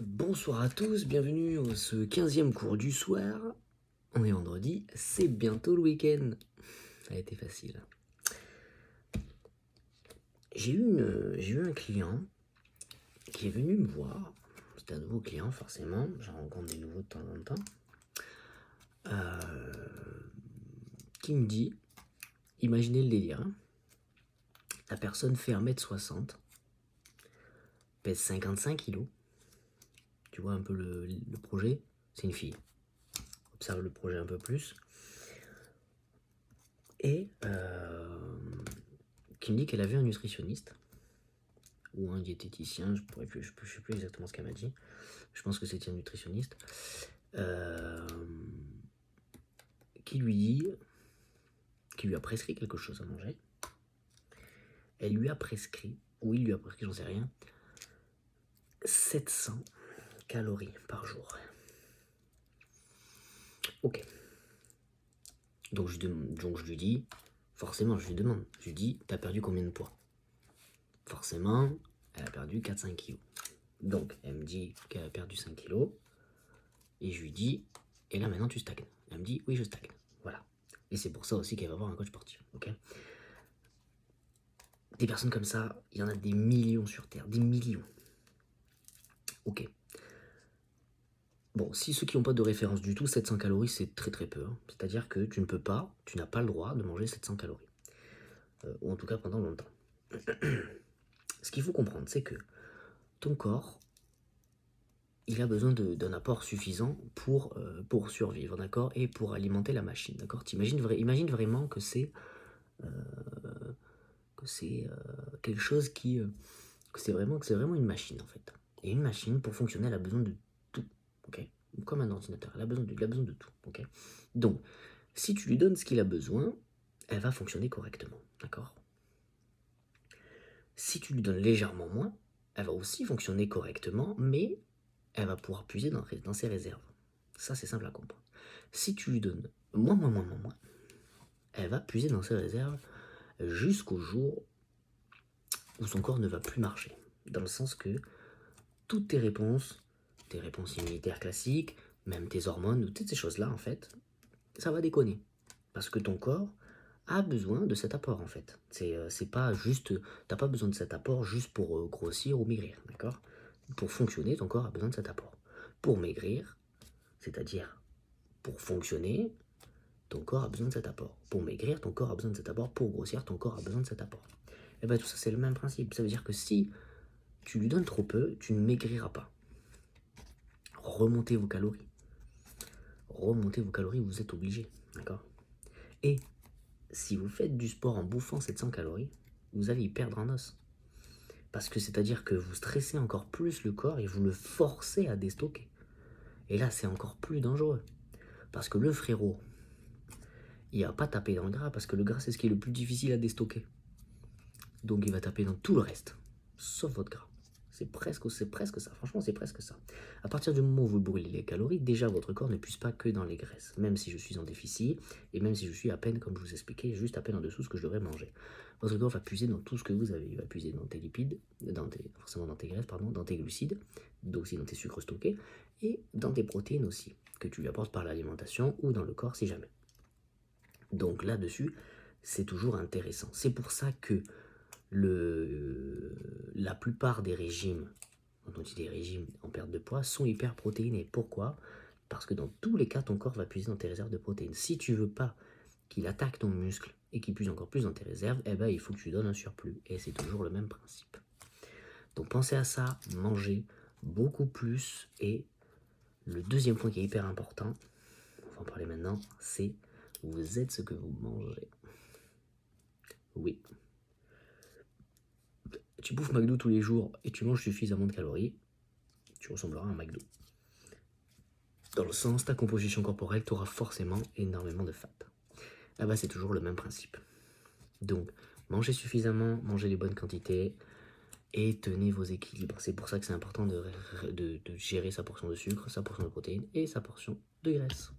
Bonsoir à tous, bienvenue au ce 15e cours du soir. On est vendredi, c'est bientôt le week-end. Ça a été facile. J'ai eu un client qui est venu me voir. C'était un nouveau client forcément, j'en rencontre des nouveaux de temps en temps. Qui me dit, imaginez le délire, hein. La personne fait 1m60, pèse 55 kilos. Tu vois un peu le projet, c'est une fille. Observe le projet un peu plus. Et qui me dit qu'elle a vu un nutritionniste ou un diététicien, je ne sais plus exactement ce qu'elle m'a dit. Je pense que c'était un nutritionniste qui lui a prescrit quelque chose à manger. Elle lui a prescrit, ou il lui a prescrit, j'en sais rien, 700 calories par jour. Ok. Donc je lui dis, forcément, je lui demande, je lui dis, t'as perdu combien de poids? Forcément, elle a perdu 4-5 kilos. Donc, elle me dit qu'elle a perdu 5 kilos. Et je lui dis, et là maintenant tu stagnes. Elle me dit, oui, je stagne. Voilà. Et c'est pour ça aussi qu'elle va voir un coach sportif. Ok. Des personnes comme ça, il y en a des millions sur Terre. Des millions. Ok. Bon, si ceux qui n'ont pas de référence du tout, 700 calories, c'est très très peu. Hein. C'est-à-dire que tu n'as pas le droit de manger 700 calories. Ou en tout cas pendant longtemps. Ce qu'il faut comprendre, c'est que ton corps, il a besoin d'un apport suffisant pour survivre, d'accord? Et pour alimenter la machine, d'accord? Imagine vraiment que c'est quelque chose que c'est vraiment une machine, en fait. Et une machine, pour fonctionner, elle a besoin de tout, ok? Comme un ordinateur, elle a besoin de tout, ok? Donc, si tu lui donnes ce qu'il a besoin, elle va fonctionner correctement, d'accord? Si tu lui donnes légèrement moins, elle va aussi fonctionner correctement, mais elle va pouvoir puiser dans ses réserves. Ça, c'est simple à comprendre. Si tu lui donnes moins, elle va puiser dans ses réserves jusqu'au jour où son corps ne va plus marcher. Dans le sens que toutes tes réponses immunitaires classiques, même tes hormones, toutes ces choses-là, en fait, ça va déconner. Parce que ton corps a besoin de cet apport, en fait. C'est pas juste, t'as pas besoin de cet apport juste pour grossir ou maigrir, d'accord? Pour fonctionner, ton corps a besoin de cet apport. Pour maigrir, c'est-à-dire pour fonctionner, ton corps a besoin de cet apport. Pour maigrir, ton corps a besoin de cet apport. Pour grossir, ton corps a besoin de cet apport. Et bien tout ça, c'est le même principe. Ça veut dire que si tu lui donnes trop peu, tu ne maigriras pas. Remontez vos calories. Vous êtes obligé, d'accord? Et si vous faites du sport en bouffant 700 calories, vous allez y perdre en os. Parce que c'est-à-dire que vous stressez encore plus le corps et vous le forcez à déstocker. Et là, c'est encore plus dangereux. Parce que le frérot, il va pas taper dans le gras, parce que le gras, c'est ce qui est le plus difficile à déstocker. Donc il va taper dans tout le reste, sauf votre gras. C'est presque ça, franchement c'est presque ça. À partir du moment où vous brûlez les calories, déjà votre corps ne puise pas que dans les graisses, même si je suis en déficit, et même si je suis à peine, comme je vous expliquais, juste à peine en dessous de ce que je devrais manger. Votre corps va puiser dans tout ce que vous avez, il va puiser dans tes lipides, forcément dans tes graisses, pardon, dans tes glucides, donc aussi dans tes sucres stockés, et dans tes protéines aussi, que tu lui apportes par l'alimentation ou dans le corps si jamais. Donc là-dessus, c'est toujours intéressant. C'est pour ça que la plupart des régimes, quand on dit des régimes en perte de poids, sont hyper protéinés. Pourquoi? Parce que dans tous les cas, ton corps va puiser dans tes réserves de protéines. Si tu veux pas qu'il attaque ton muscle et qu'il puise encore plus dans tes réserves, eh ben, il faut que tu donnes un surplus. Et c'est toujours le même principe. Donc pensez à ça, mangez beaucoup plus. Et le deuxième point qui est hyper important, on va en parler maintenant, c'est vous êtes ce que vous mangez. Oui. Tu bouffes McDo tous les jours et tu manges suffisamment de calories, tu ressembleras à un McDo. Dans le sens, ta composition corporelle, tu auras forcément énormément de fat. Ah bah c'est toujours le même principe. Donc, mangez suffisamment, mangez les bonnes quantités et tenez vos équilibres. C'est pour ça que c'est important de gérer sa portion de sucre, sa portion de protéines et sa portion de graisse.